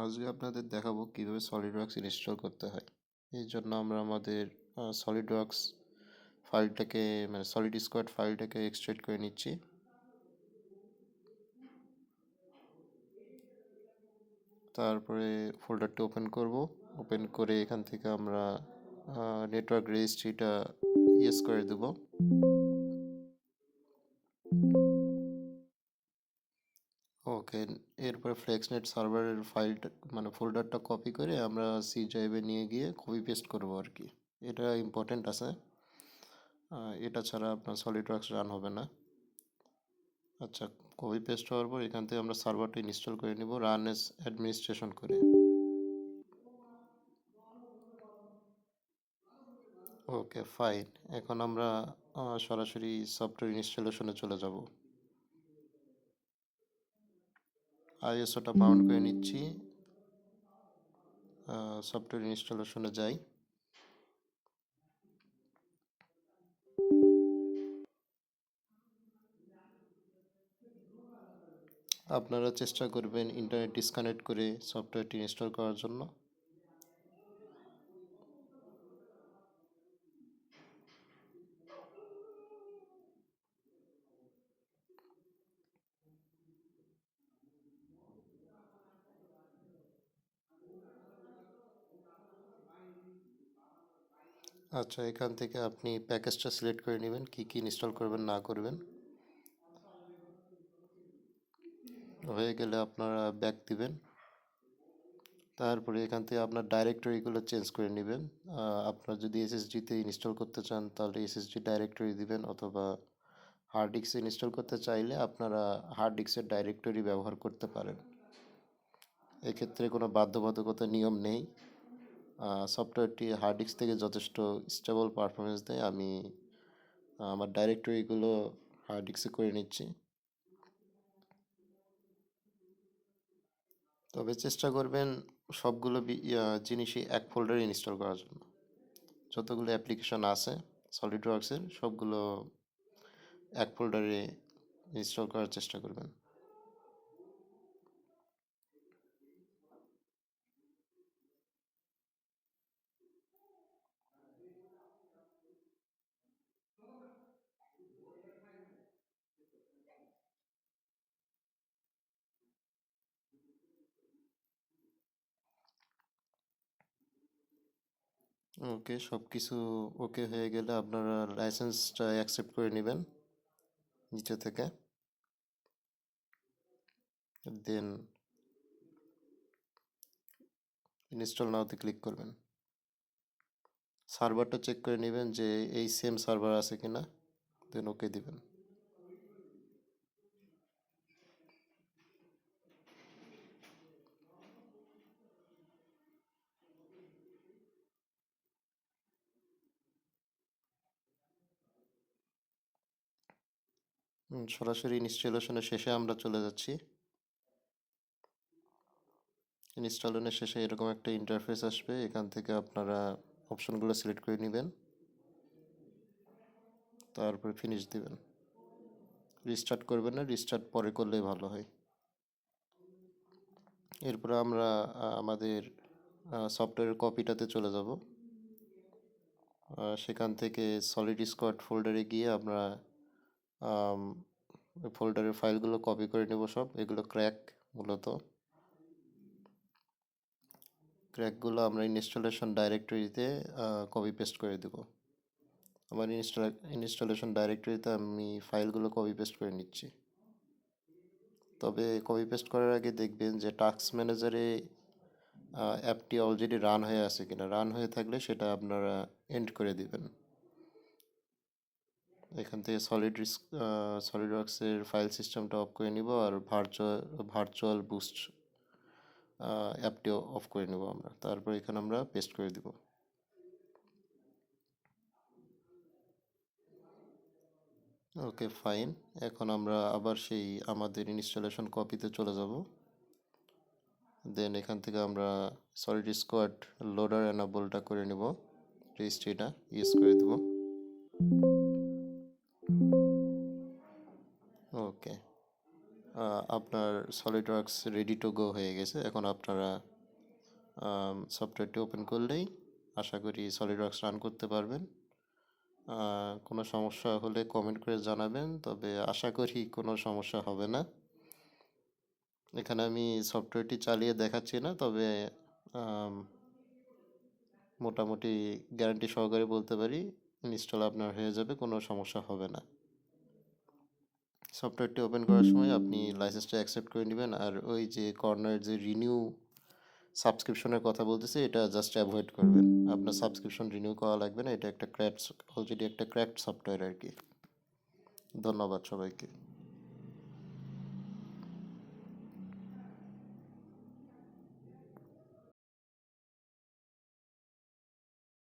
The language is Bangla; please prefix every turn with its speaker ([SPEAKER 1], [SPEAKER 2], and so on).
[SPEAKER 1] আজকে আপনাদের দেখাবো কিভাবে সলিডওয়ার্কস ইনস্টল করতে হয়। এই জন্য আমরা আমাদের সলিডওয়ার্কস ফাইলটাকে মানে সলিড স্কোয়াড ফাইলটাকে এক্সট্রাক্ট করে নিচ্ছি। তারপরে ফোল্ডারটা ওপেন করব। ওপেন করে এখান থেকে আমরা নেটওয়ার্ক রেজিস্ট্রিটা ইয়েস করে দেব। ওকে, এরপরে ফ্লেক্সনেট সার্ভারের ফাইলটা মানে ফোল্ডারটা কপি করে আমরা সি ড্রাইভে নিয়ে গিয়ে কপি পেস্ট করবো আর কি। এটা ইম্পর্টেন্ট আছে, এটা ছাড়া আপনার সলিডওয়ার্কস রান হবে না। আচ্ছা, কপি পেস্ট হওয়ার পর এখান থেকে আমরা সার্ভারটা ইনস্টল করে নিব রান এস অ্যাডমিনিস্ট্রেশন করে। ওকে ফাইন, এখন আমরা সরাসরি সফটওয়্যার ইনস্টলেশনে চলে যাব। আইএসওটা বাউন্ড করে নিচ্ছি, সফটওয়্যার ইনস্টলেশনে যাই। আপনারা চেষ্টা করবেন ইন্টারনেট ডিসকানেক্ট করে সফটওয়্যারটি ইনস্টল করার জন্য। আচ্ছা, এখান থেকে আপনি প্যাকেজটা সিলেক্ট করে নেবেন কী কী ইনস্টল করবেন না করবেন। হয়ে গেলে আপনারা ব্যাক দিবেন। তারপরে এখান থেকে আপনার ডাইরেক্টরিগুলো চেঞ্জ করে নেবেন। আপনার যদি এসএসডিতে ইনস্টল করতে চান তাহলে এসএসডি ডাইরেক্টরি দিবেন, অথবা হার্ড ডিস্কে ইনস্টল করতে চাইলে আপনারা হার্ড ডিস্কের ডাইরেক্টরি ব্যবহার করতে পারেন। এক্ষেত্রে কোনো বাধ্যবাধকতা নিয়ম নেই। সফটওয়্যারটি হার্ড ডিস্ক থেকে যথেষ্ট স্টেবল পারফরমেন্স দেয়। আমি আমার ডাইরেক্টরিগুলো হার্ড ডিস্কে করে নিচ্ছি। তবে চেষ্টা করবেন সবগুলো জিনিসই এক ফোল্ডারে ইনস্টল করার জন্য। যতগুলো অ্যাপ্লিকেশন আছে সলিডওয়ার্কসের সবগুলো এক ফোল্ডারে ইনস্টল করার চেষ্টা করবেন। ওকে, সব কিছু ওকে হয়ে গেলে আপনারা লাইসেন্সটা অ্যাকসেপ্ট করে নেবেন নিচে থেকে। দেন ইনস্টল নাওতে ক্লিক করবেন। সার্ভারটা চেক করে নেবেন যে এই সেম সার্ভার আছে কিনা, দেন ওকে দিবেন। সরাসরি ইনস্টলেশনের শেষে আমরা চলে যাচ্ছি। ইনস্টলেশনের শেষে এরকম একটা ইন্টারফেস আসবে, এখান থেকে আপনারা অপশনগুলো সিলেক্ট করে নেবেন, তারপরে ফিনিশ দিবেন। রিস্টার্ট করবেন না, রিস্টার্ট পরে করলেই ভালো হয়। এরপরে আমরা আমাদের সফটওয়্যারের কপিটাতে চলে যাব। সেখান থেকে সলিড স্কোয়াড ফোল্ডারে গিয়ে আমরা ফোল্ডারের ফাইলগুলো কপি করে নেব সব। এগুলো ক্র্যাক, মূলত ক্র্যাকগুলো আমরা ইনস্টলেশন ডাইরেক্টরিতে কপি পেস্ট করে দেব। আমার ইনস্টলেশন ডাইরেক্টরিতে আমি ফাইলগুলো কপি পেস্ট করে নিচ্ছি। তবে কপি পেস্ট করার আগে দেখবেন যে টাস্ক ম্যানেজারে অ্যাপটি অলরেডি রান হয়ে আছে কিনা। রান হয়ে থাকলে সেটা আপনারা এন্ড করে দিবেন। এখান থেকে সলিডওয়ার্কসের ফাইল সিস্টেমটা অফ করে নিব, আর ভার্চুয়াল বুস্ট অ্যাপটিও অফ করে নেব আমরা। তারপর এখানে আমরা পেস্ট করে দিব। ওকে ফাইন, এখন আমরা আবার সেই আমাদের ইনস্টলেশন কপিতে চলে যাব। দেন এখান থেকে আমরা সলিড স্কোয়াড লোডার এনাবলটা করে নেব, রেজিস্ট্রিটা ইউজ করে দেব। ওকে, আপনার সলিডওয়ার্কস রেডি টু গো হয়ে গেছে। এখন আপনারা সফটওয়্যারটি ওপেন করলেই আশা করি সলিডওয়ার্কস রান করতে পারবেন। কোনো সমস্যা হলে কমেন্ট করে জানাবেন, তবে আশা করি কোনো সমস্যা হবে না। এখানে আমি সফটওয়্যারটি চালিয়ে দেখাচ্ছি না, তবে মোটামুটি গ্যারান্টি সহকারে বলতে পারি ইনস্টল আপনার হয়ে যাবে, কোনো সমস্যা হবে না। সফটওয়্যারটি ওপেন করার সময় আপনি লাইসেন্সটা অ্যাকসেপ্ট করে নেবেন, আর ওই যে কর্নার যে রিনিউ সাবস্ক্রিপশনের কথা বলতেছে এটা জাস্ট অ্যাভয়েড করবেন। আপনার সাবস্ক্রিপশন রিনিউ করা লাগবে না, এটা একটা অলরেডি একটা ক্র্যাকড সফটওয়্যার আর কি। ধন্যবাদ সবাইকে।